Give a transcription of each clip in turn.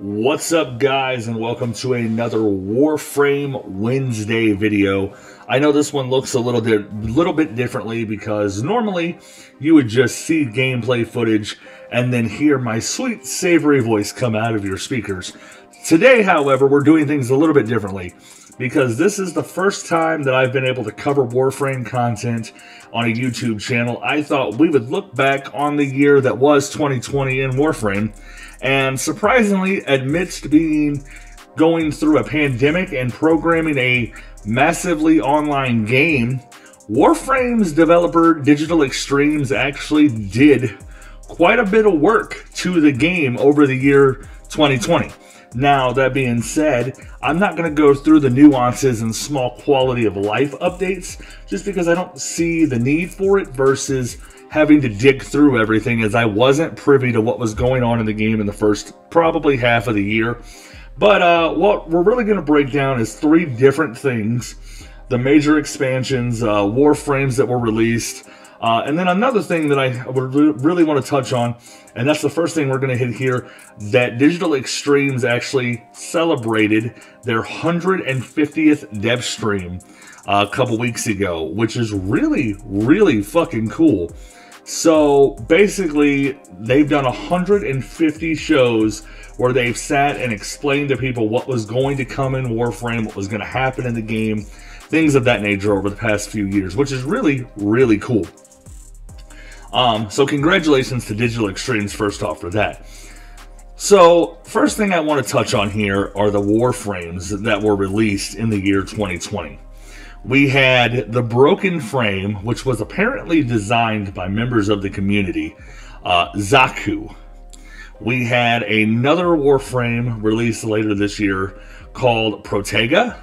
What's up, guys, and welcome to another Warframe Wednesday video. I know this one looks a little bit differently because normally you would just see gameplay footage and then hear my sweet, savory voice come out of your speakers. Today, however, we're doing things a little bit differently because this is the first time that I've been able to cover Warframe content on a YouTube channel. I thought we would look back on the year that was 2020 in Warframe. And surprisingly, amidst going through a pandemic and programming a massively online game, Warframe's developer Digital Extremes actually did quite a bit of work to the game over the year 2020. Now, that being said, I'm not going to go through the nuances and small quality of life updates just because I don't see the need for it versus having to dig through everything, as I wasn't privy to what was going on in the game in the first probably half of the year. But what we're really going to break down is three different things: the major expansions, Warframes that were released, and then another thing that I would really want to touch on, and that's the first thing we're going to hit here, that Digital Extremes actually celebrated their 150th dev stream a couple weeks ago, which is really fucking cool. So basically, they've done 150 shows where they've sat and explained to people what was going to come in Warframe, what was going to happen in the game, things of that nature over the past few years, which is really cool. So congratulations to Digital Extremes first off for that. So first thing I want to touch on here are the Warframes that were released in the year 2020. We had the Broken Frame, which was apparently designed by members of the community, Zaku. We had another Warframe released later this year called Protega.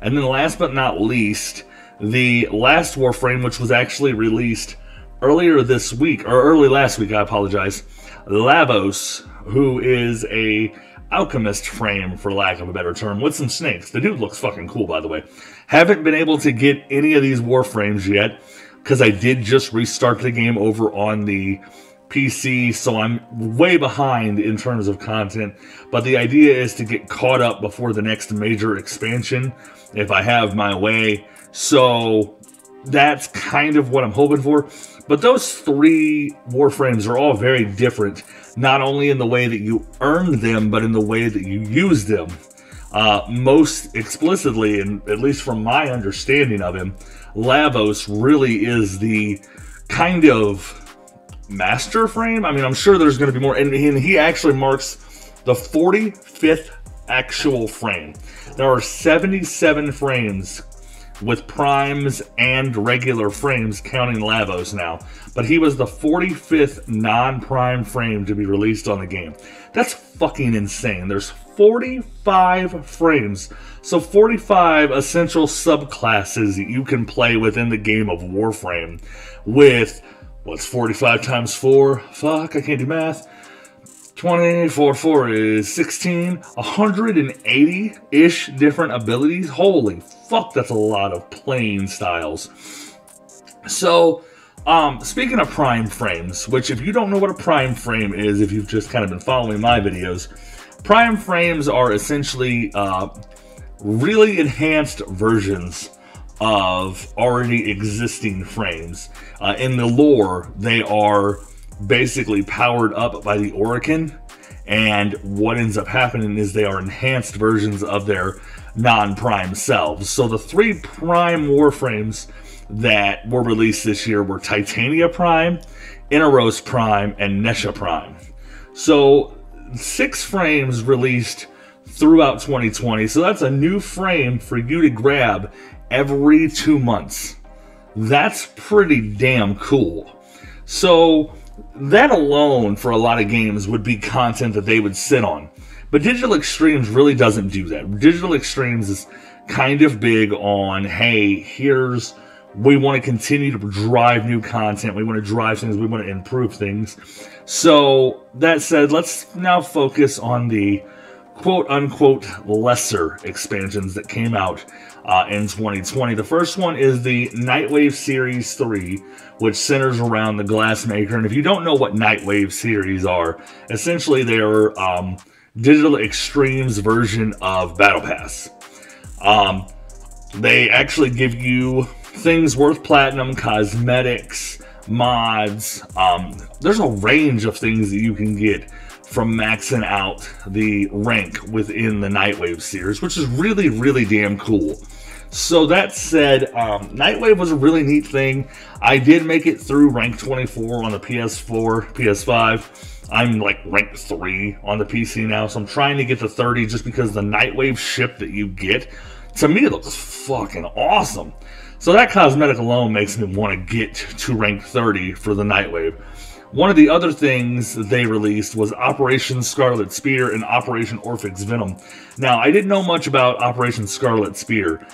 And then last but not least, the last Warframe, which was actually released earlier this week, or early last week, I apologize, Lavos, who is a alchemist frame, for lack of a better term, with some snakes. The dude looks fucking cool, by the way. Haven't been able to get any of these Warframes yet, because I did just restart the game over on the PC, so I'm way behind in terms of content. But the idea is to get caught up before the next major expansion, if I have my way. So that's kind of what I'm hoping for. But those three Warframes are all very different, not only in the way that you earn them, but in the way that you use them. Most explicitly, and at least from my understanding of him, Lavos really is the kind of master frame. I mean, I'm sure there's going to be more, and he actually marks the 45th actual frame. There are 77 frames with primes and regular frames, counting Lavos now. But he was the 45th non-prime frame to be released on the game. That's fucking insane. There's 45 frames. So 45 essential subclasses that you can play within the game of Warframe with, what's 45 times 4? Fuck, I can't do math. 24, 4 is 16, 180-ish different abilities. Holy fuck, that's a lot of playing styles. So, speaking of prime frames, which if you don't know what a prime frame is, if you've just kind of been following my videos, prime frames are essentially really enhanced versions of already existing frames. In the lore, they are basically powered up by the Orokin, and what ends up happening is they are enhanced versions of their non-prime selves. So the three prime Warframes that were released this year were Titania Prime, Inaros Prime, and Nesha Prime. So 6 frames released throughout 2020, so that's a new frame for you to grab every 2 months. That's pretty damn cool. So that alone, for a lot of games, would be content that they would sit on. But Digital Extremes really doesn't do that. Digital Extremes is kind of big on, hey, we want to continue to drive new content, we want to drive things, we want to improve things. So, that said, let's now focus on the quote-unquote lesser expansions that came out in 2020. The first one is the Nightwave Series 3, which centers around the Glassmaker. And if you don't know what Nightwave series are, essentially they're Digital Extremes version of Battle Pass. They actually give you things worth platinum, cosmetics, mods. There's a range of things that you can get from maxing out the rank within the Nightwave series, which is really, really damn cool. So that said, Nightwave was a really neat thing. I did make it through rank 24 on the PS4, PS5. I'm like rank 3 on the PC now, so I'm trying to get to 30 just because the Nightwave ship that you get, to me, it looks fucking awesome. So that cosmetic alone makes me want to get to rank 30 for the Nightwave. One of the other things that they released was Operation Scarlet Spear and Operation Orphix Venom. Now, I didn't know much about Operation Scarlet Spear,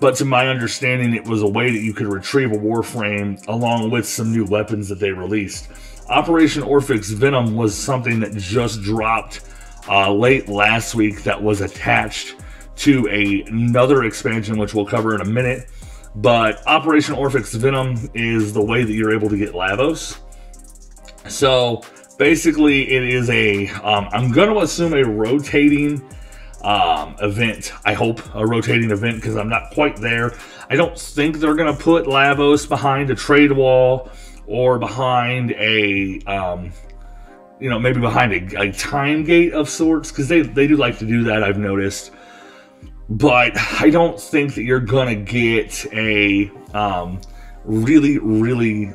but to my understanding, it was a way that you could retrieve a Warframe along with some new weapons that they released. Operation Orphix Venom was something that just dropped late last week that was attached to another expansion, which we'll cover in a minute. But Operation Orphix Venom is the way that you're able to get Lavos. So basically it is I'm going to assume a rotating event. I hope a rotating event, because I'm not quite there. I don't think they're going to put Lavos behind a trade wall or behind a, maybe behind a time gate of sorts, because they do like to do that, I've noticed. But I don't think that you're going to get a really, really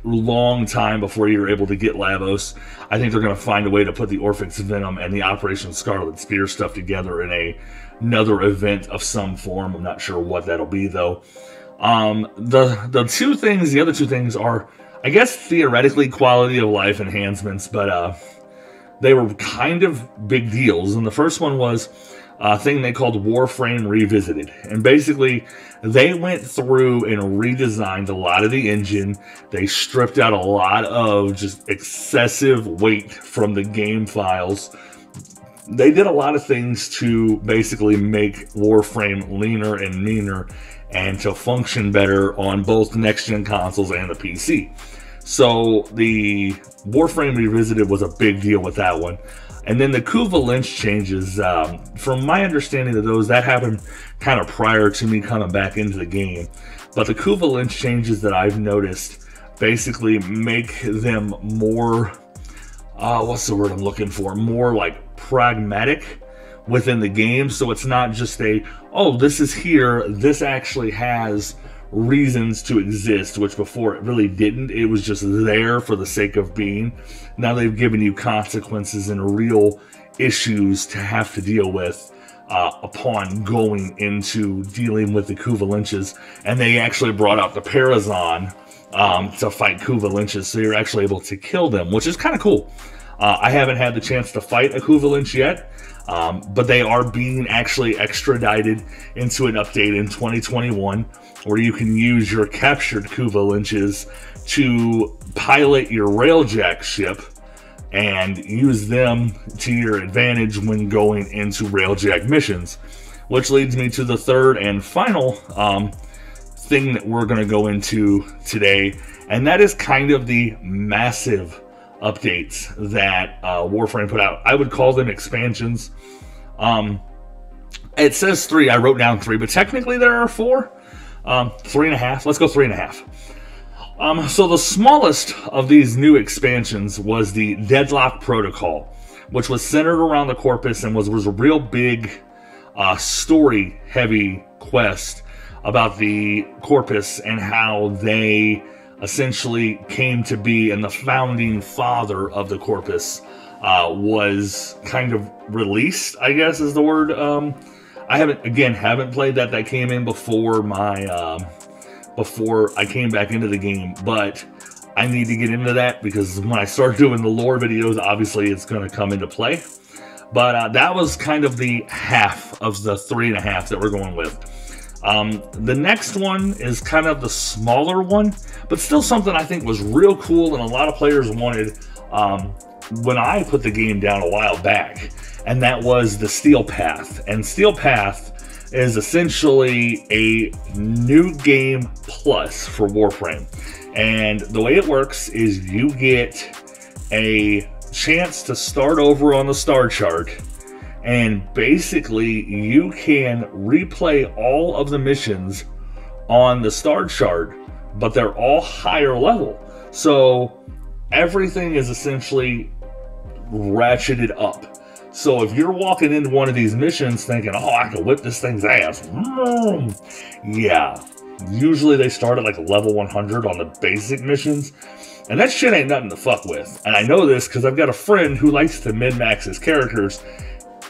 long time before you're able to get Lavos. I think they're going to find a way to put the Orphix Venom and the Operation Scarlet Spear stuff together in another event of some form. I'm not sure what that'll be, though. The other two things are, I guess, theoretically quality of life enhancements, but they were kind of big deals. And the first one was a thing they called Warframe Revisited. And basically, they went through and redesigned a lot of the engine. They stripped out a lot of just excessive weight from the game files. They did a lot of things to basically make Warframe leaner and meaner and to function better on both next-gen consoles and the PC. So the Warframe Revisited was a big deal with that one. And then the Kuva Lynch changes, from my understanding of those, that happened kind of prior to me coming back into the game. But the Kuva Lynch changes that I've noticed basically make them more, what's the word I'm looking for? More like pragmatic within the game. So it's not just oh, this is here, this actually has reasons to exist, which before it really didn't. It was just there for the sake of being. Now they've given you consequences and real issues to have to deal with upon going into dealing with the Kuva Lynches. And they actually brought out the Parazon to fight Kuva Lynches, so you're actually able to kill them, which is kind of cool. I haven't had the chance to fight a Kuva Lynch yet, but they are being actually extradited into an update in 2021 where you can use your captured Kuva Lynches to pilot your Railjack ship and use them to your advantage when going into Railjack missions. Which leads me to the third and final thing that we're going to go into today, and that is kind of the massive updates that Warframe put out. I would call them expansions. It says 3. I wrote down 3, but technically there are 4. 3.5. Let's go 3.5. So the smallest of these new expansions was the Deadlock Protocol, which was centered around the Corpus and was a real big story-heavy quest about the Corpus and how they essentially came to be, and the founding father of the Corpus was kind of released, I guess is the word. I haven't played that. That came in before before I came back into the game, but I need to get into that because when I start doing the lore videos, obviously it's going to come into play. But that was kind of the half of the 3.5 that we're going with. The next one is kind of the smaller one, but still something I think was real cool and a lot of players wanted when I put the game down a while back, and that was the Steel Path. And Steel Path is essentially a new game plus for Warframe. And the way it works is you get a chance to start over on the star chart, and basically you can replay all of the missions on the star chart, but they're all higher level. So everything is essentially ratcheted up. So if you're walking into one of these missions thinking, oh, I can whip this thing's ass, yeah, usually they start at like level 100 on the basic missions, and that shit ain't nothing to fuck with. And I know this because I've got a friend who likes to min-max his characters,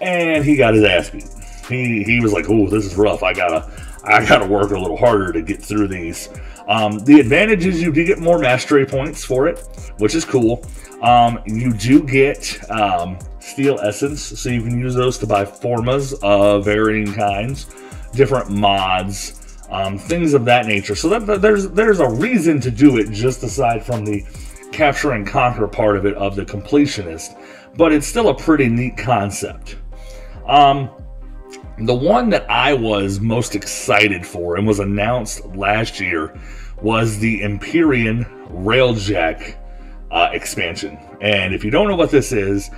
and he got his ass beat. He was like, oh, this is rough. I gotta work a little harder to get through these. The advantage is you do get more mastery points for it, which is cool. You do get steel essence, so you can use those to buy formas of varying kinds, different mods, things of that nature. So there's a reason to do it, just aside from the capture and conquer part of it, of the completionist. But it's still a pretty neat concept. The one that I was most excited for and was announced last year was the Empyrean Railjack expansion. And if you don't know what this is,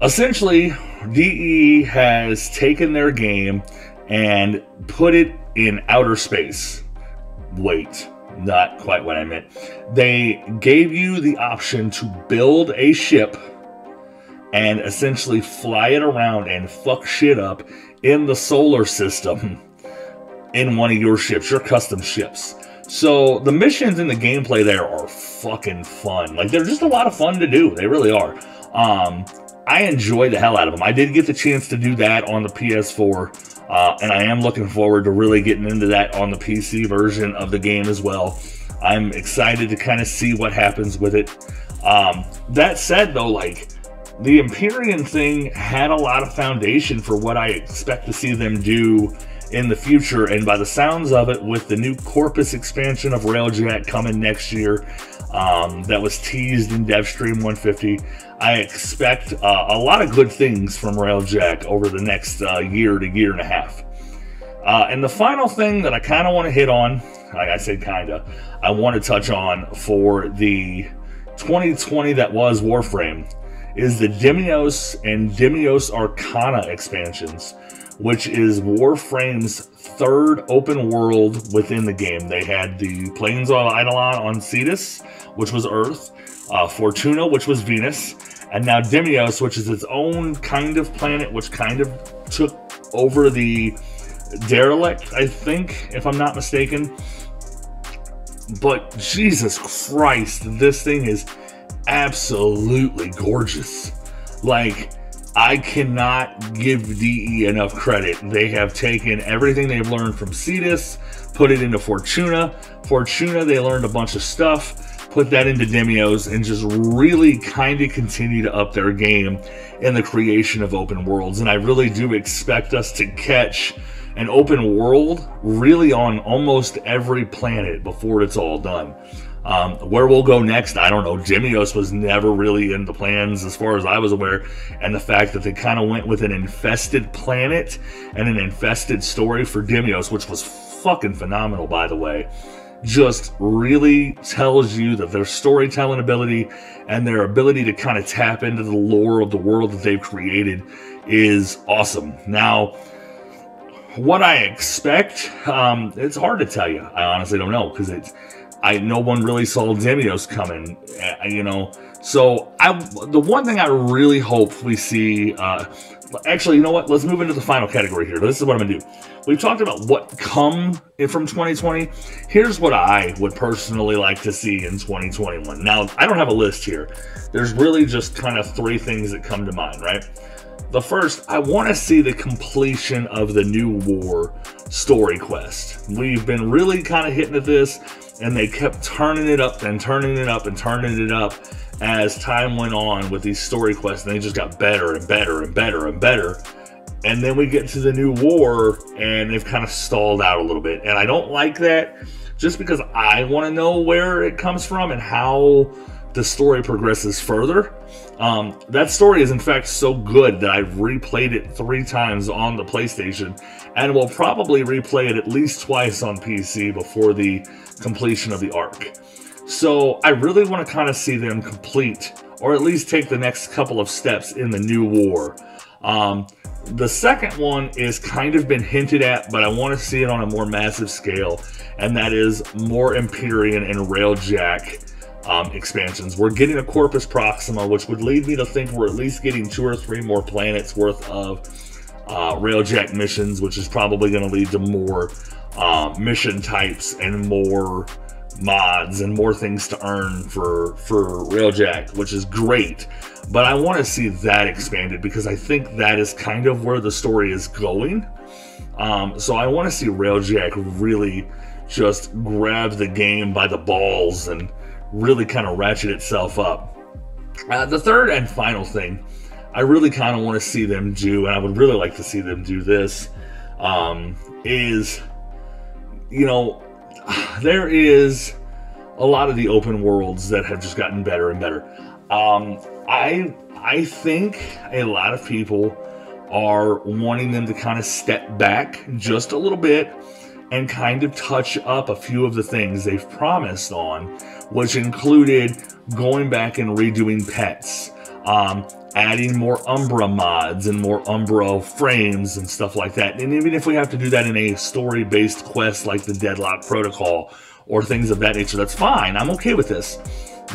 essentially DE has taken their game and put it in outer space. Wait, not quite what I meant. They gave you the option to build a ship and essentially fly it around and fuck shit up in the solar system in one of your ships, your custom ships. So the missions and the gameplay there are fucking fun. Like, they're just a lot of fun to do. They really are. I enjoy the hell out of them. I did get the chance to do that on the PS4, and I am looking forward to really getting into that on the PC version of the game as well. I'm excited to kind of see what happens with it. That said, though, like, the Empyrean thing had a lot of foundation for what I expect to see them do in the future, and by the sounds of it, with the new Corpus expansion of Railjack coming next year, that was teased in DevStream 150, I expect a lot of good things from Railjack over the next year to year and a half. And the final thing that I kind of want to hit on, like I said kinda, I want to touch on for the 2020 that was Warframe, is the Demios and Demios Arcana expansions, which is Warframe's third open world within the game. They had the Plains of Eidolon on Cetus, which was Earth, Fortuna, which was Venus, and now Demios, which is its own kind of planet, which kind of took over the Derelict, I think, if I'm not mistaken. But Jesus Christ, this thing is absolutely gorgeous. Like, I cannot give DE enough credit. They have taken everything they've learned from Cetus, put it into Fortuna. Fortuna, they learned a bunch of stuff, put that into Demios, and just really kind of continue to up their game in the creation of open worlds. And I really do expect us to catch an open world really on almost every planet before it's all done. Where we'll go next, I don't know. Demios was never really in the plans as far as I was aware, and the fact that they kind of went with an infested planet and an infested story for Demios, which was fucking phenomenal, by the way, just really tells you that their storytelling ability and their ability to kind of tap into the lore of the world that they've created is awesome. Now, what I expect, it's hard to tell you. I honestly don't know, because no one really saw Demios coming, you know. So the one thing I really hope we see, actually, you know what? Let's move into the final category here. This is what I'm gonna do. We've talked about what come from 2020. Here's what I would personally like to see in 2021. Now, I don't have a list here. There's really just kind of three things that come to mind, right? The first, I want to see the completion of the New War story quest. We've been really kind of hitting at this, and they kept turning it up and turning it up and turning it up as time went on with these story quests, and they just got better and better and better and better. And then we get to the New War, and they've kind of stalled out a little bit. And I don't like that, just because I want to know where it comes from and how the story progresses further. That story is in fact so good that I've replayed it 3 times on the PlayStation, and will probably replay it at least twice on PC before the completion of the arc. So I really want to kind of see them complete or at least take the next couple of steps in the new war. The second one is kind of been hinted at, but I want to see it on a more massive scale, and that is more Empyrean and Railjack expansions. We're getting a Corpus Proxima, which would lead me to think we're at least getting 2 or 3 more planets worth of Railjack missions, which is probably going to lead to more mission types and more mods and more things to earn for Railjack, which is great. But I want to see that expanded because I think that is kind of where the story is going. So I want to see Railjack really just grab the game by the balls and really kind of ratchet itself up. The third and final thing I really kind of want to see them do, and I would really like to see them do this, is, you know, there is a lot of the open worlds that have just gotten better and better. I think a lot of people are wanting them to kind of step back just a little bit and kind of touch up a few of the things they've promised on, which included going back and redoing pets, adding more Umbra mods and more Umbra frames and stuff like that. And even if we have to do that in a story-based quest like the Deadlock Protocol or things of that nature, that's fine. I'm okay with this.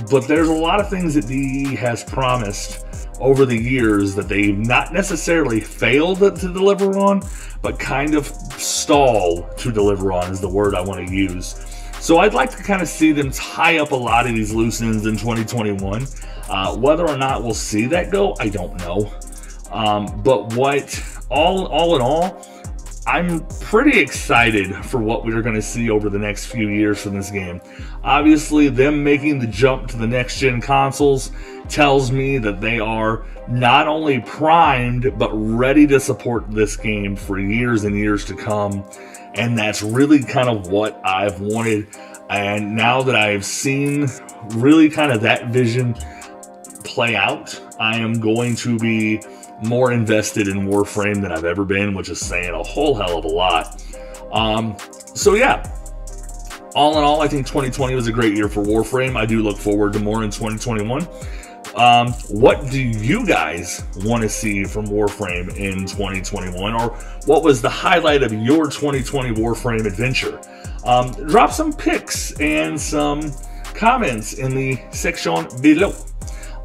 But there's a lot of things that DE has promised over the years that they've not necessarily failed to deliver on, but kind of stalled to deliver on is the word I want to use. So I'd like to kind of see them tie up a lot of these loose ends in 2021. Whether or not we'll see that go, I don't know. But all in all, I'm pretty excited for what we're going to see over the next few years from this game. Obviously, them making the jump to the next-gen consoles tells me that they are not only primed, but ready to support this game for years and years to come. And that's really kind of what I've wanted. And now that I've seen really kind of that vision play out, I am going to be more invested in Warframe than I've ever been, which is saying a whole hell of a lot. So yeah, all in all, I think 2020 was a great year for Warframe. I do look forward to more in 2021. What do you guys want to see from Warframe in 2021, or what was the highlight of your 2020 Warframe adventure? Drop some pics and some comments in the section below.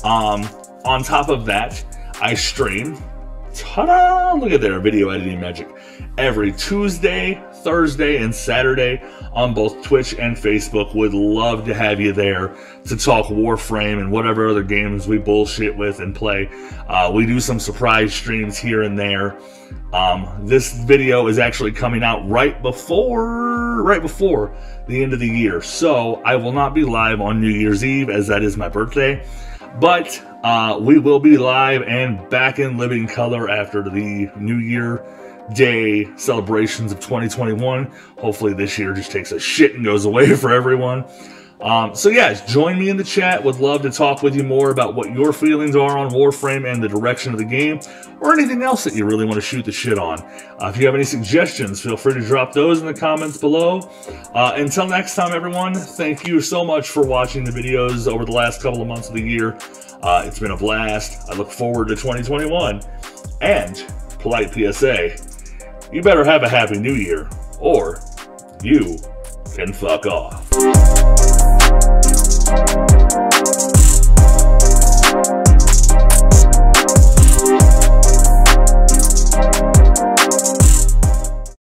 On top of that, I stream, ta-da, look at there, video editing magic, every Tuesday, Thursday, and Saturday on both Twitch and Facebook. Would love to have you there to talk Warframe and whatever other games we bullshit with and play. We do some surprise streams here and there. This video is actually coming out right before the end of the year, so I will not be live on New Year's Eve as that is my birthday. But we will be live and back in living color after the New Year Day celebrations of 2021. Hopefully this year just takes a shit and goes away for everyone. So yeah, join me in the chat. Would love to talk with you more about what your feelings are on Warframe and the direction of the game, or anything else that you really want to shoot the shit on. If you have any suggestions, feel free to drop those in the comments below. Until next time, everyone, thank you so much for watching the videos over the last couple of months of the year. It's been a blast. I look forward to 2021. And, polite PSA, you better have a happy new year, or you can fuck off.